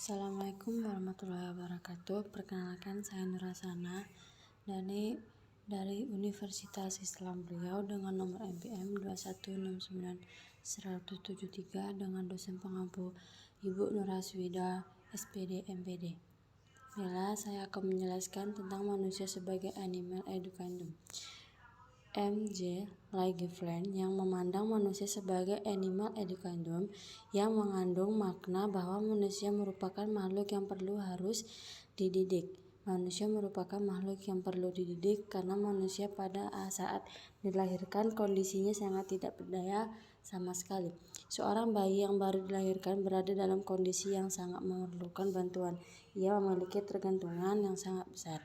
Assalamualaikum warahmatullahi wabarakatuh. Perkenalkan, saya Nurasana dari Universitas Islam Riau dengan nomor NPM 2169173 dengan dosen pengampu Ibu Nurhaswida, SPD, MPD. Bila saya akan menjelaskan tentang manusia sebagai animal educandum. M.J. Legefland yang memandang manusia sebagai animal educandum yang mengandung makna bahwa manusia merupakan makhluk yang harus dididik. Manusia merupakan makhluk yang perlu dididik karena manusia pada saat dilahirkan kondisinya sangat tidak berdaya sama sekali. Seorang bayi yang baru dilahirkan berada dalam kondisi yang sangat memerlukan bantuan. Ia memiliki ketergantungan yang sangat besar.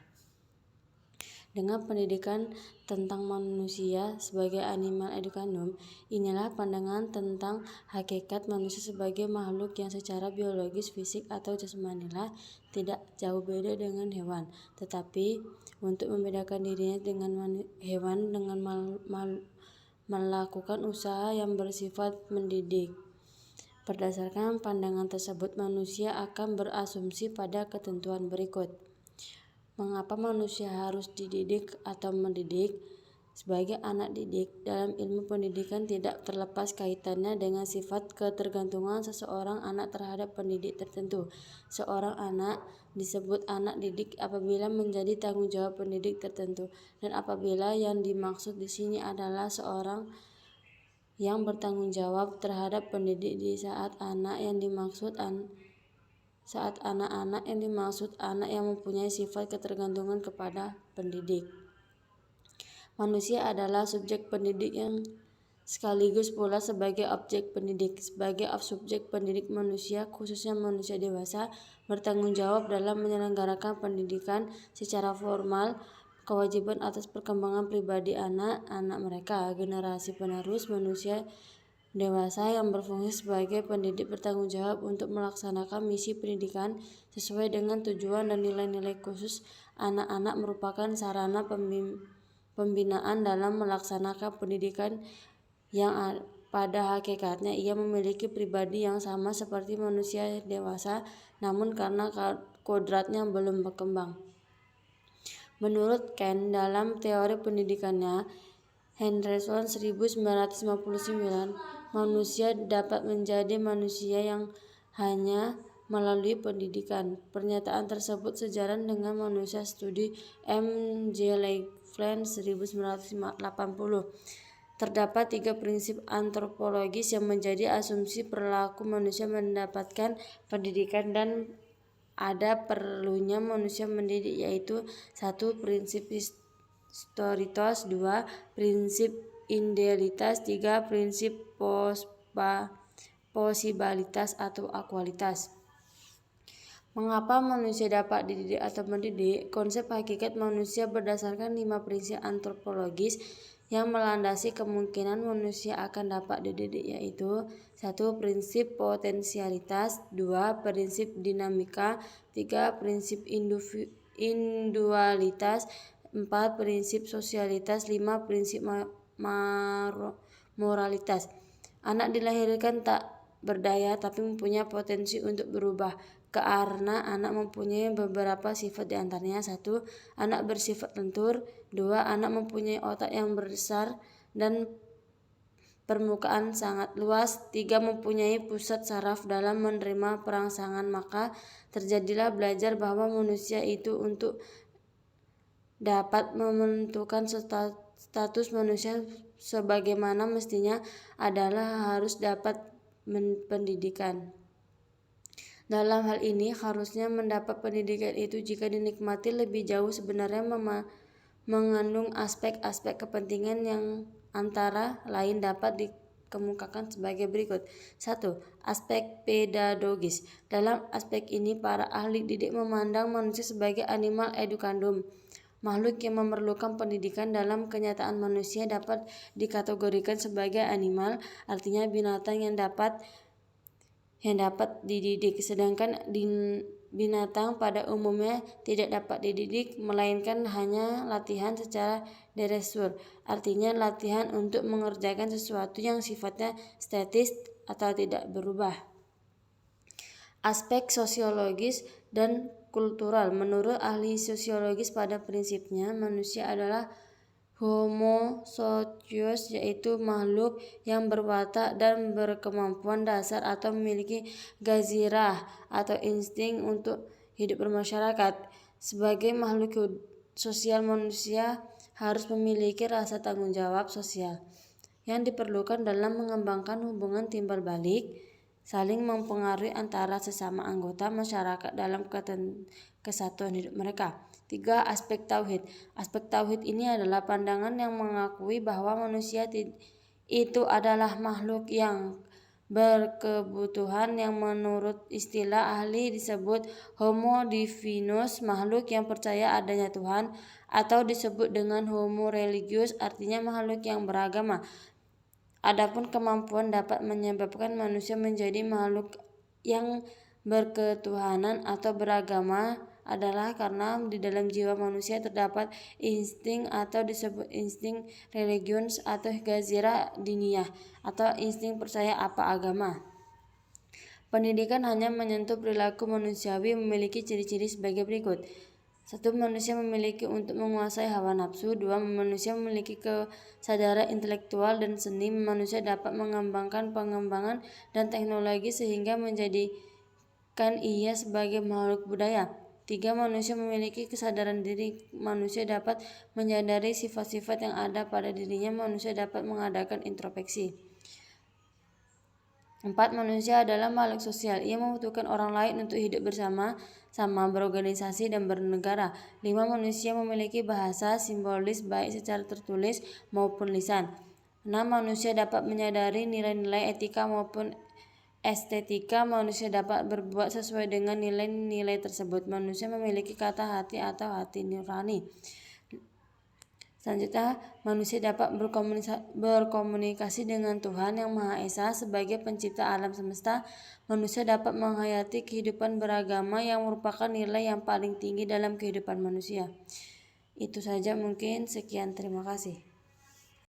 Dengan pendidikan tentang manusia sebagai animal educandum, inilah pandangan tentang hakikat manusia sebagai makhluk yang secara biologis, fisik, atau jasmanilah tidak jauh beda dengan hewan. Tetapi, untuk membedakan dirinya dengan hewan dengan melakukan usaha yang bersifat mendidik. Berdasarkan pandangan tersebut, manusia akan berasumsi pada ketentuan berikut. Mengapa manusia harus dididik atau mendidik? Sebagai anak didik, dalam ilmu pendidikan tidak terlepas kaitannya dengan sifat ketergantungan seseorang anak terhadap pendidik tertentu. Seorang anak disebut anak didik apabila menjadi tanggung jawab pendidik tertentu, dan apabila yang dimaksud di sini adalah seorang yang bertanggung jawab terhadap pendidik di saat anak yang dimaksud anak-anak yang dimaksud anak yang mempunyai sifat ketergantungan kepada pendidik. Manusia adalah subjek pendidik yang sekaligus pula sebagai objek pendidik. Sebagai subjek pendidik, manusia, khususnya manusia dewasa, bertanggung jawab dalam menyelenggarakan pendidikan secara formal, kewajiban atas perkembangan pribadi anak-anak mereka. Generasi penerus manusia dewasa yang berfungsi sebagai pendidik bertanggung jawab untuk melaksanakan misi pendidikan sesuai dengan tujuan dan nilai-nilai khusus. Anak-anak merupakan sarana pembinaan dalam melaksanakan pendidikan yang pada hakikatnya ia memiliki pribadi yang sama seperti manusia dewasa, namun karena kodratnya belum berkembang. Menurut Kant, dalam teori pendidikannya Henderson 1959, manusia dapat menjadi manusia yang hanya melalui pendidikan. Pernyataan tersebut sejalan dengan manusia studi M.J. Legefland 1980. Terdapat 3 prinsip antropologis yang menjadi asumsi perilaku manusia mendapatkan pendidikan dan ada perlunya manusia mendidik, yaitu 1. Prinsip historitas, 2. Prinsip idealitas, 3. Prinsip posibalitas atau akualitas. Mengapa manusia dapat dididik atau mendidik? Konsep hakikat manusia berdasarkan 5 prinsip antropologis yang melandasi kemungkinan manusia akan dapat dididik, yaitu 1. Prinsip potensialitas, 2. Prinsip dinamika, 3. Prinsip individualitas, 4. Prinsip sosialitas, 5. Prinsip moralitas. Anak dilahirkan tak berdaya tapi mempunyai potensi untuk berubah, karena anak mempunyai beberapa sifat, di antaranya 1. Anak bersifat lentur, 2. Anak mempunyai otak yang besar dan permukaan sangat luas, 3. Mempunyai pusat saraf dalam menerima perangsangan. Maka terjadilah belajar bahwa manusia itu untuk dapat menentukan status manusia sebagaimana mestinya adalah harus dapat pendidikan. Dalam hal ini harusnya mendapat pendidikan itu jika dinikmati lebih jauh sebenarnya mengandung aspek-aspek kepentingan yang antara lain dapat dikemukakan sebagai berikut. 1. Aspek pedagogis. Dalam aspek ini para ahli didik memandang manusia sebagai animal educandum, makhluk yang memerlukan pendidikan. Dalam kenyataan manusia dapat dikategorikan sebagai animal, artinya binatang yang dapat dididik, sedangkan binatang pada umumnya tidak dapat dididik, melainkan hanya latihan secara dresur, artinya latihan untuk mengerjakan sesuatu yang sifatnya statis atau tidak berubah. Aspek sosiologis dan kultural. Menurut ahli sosiologis, pada prinsipnya manusia adalah Homo socius, yaitu makhluk yang berwatak dan berkemampuan dasar atau memiliki gazirah atau insting untuk hidup bermasyarakat. Sebagai makhluk sosial, manusia harus memiliki rasa tanggung jawab sosial yang diperlukan dalam mengembangkan hubungan timbal balik, saling mempengaruhi antara sesama anggota masyarakat dalam kesatuan hidup mereka. 3. Aspek tauhid. Aspek tauhid ini adalah pandangan yang mengakui bahwa manusia itu adalah makhluk yang berkebutuhan yang menurut istilah ahli disebut Homo divinus, makhluk yang percaya adanya Tuhan, atau disebut dengan Homo religius, artinya makhluk yang beragama. Adapun kemampuan dapat menyebabkan manusia menjadi makhluk yang berketuhanan atau beragama adalah karena di dalam jiwa manusia terdapat insting atau disebut insting religius atau gazirah diniyah atau insting percaya apa agama. Pendidikan hanya menyentuh perilaku manusiawi memiliki ciri-ciri sebagai berikut. 1. Manusia memiliki untuk menguasai hawa nafsu. 2. Manusia memiliki kesadaran intelektual dan seni. Manusia dapat mengembangkan pengembangan dan teknologi sehingga menjadikan ia sebagai makhluk budaya. 3. Manusia memiliki kesadaran diri. Manusia dapat menyadari sifat-sifat yang ada pada dirinya. Manusia dapat mengadakan introspeksi. 4. Manusia adalah makhluk sosial. Ia membutuhkan orang lain untuk hidup bersama-sama, berorganisasi, dan bernegara. 5. Manusia memiliki bahasa simbolis baik secara tertulis maupun lisan. 6. Manusia dapat menyadari nilai-nilai etika maupun estetika. Manusia dapat berbuat sesuai dengan nilai-nilai tersebut. Manusia memiliki kata hati atau hati nurani. Selanjutnya, manusia dapat berkomunikasi dengan Tuhan Yang Maha Esa sebagai pencipta alam semesta. Manusia dapat menghayati kehidupan beragama yang merupakan nilai yang paling tinggi dalam kehidupan manusia. Itu saja mungkin, sekian, terima kasih.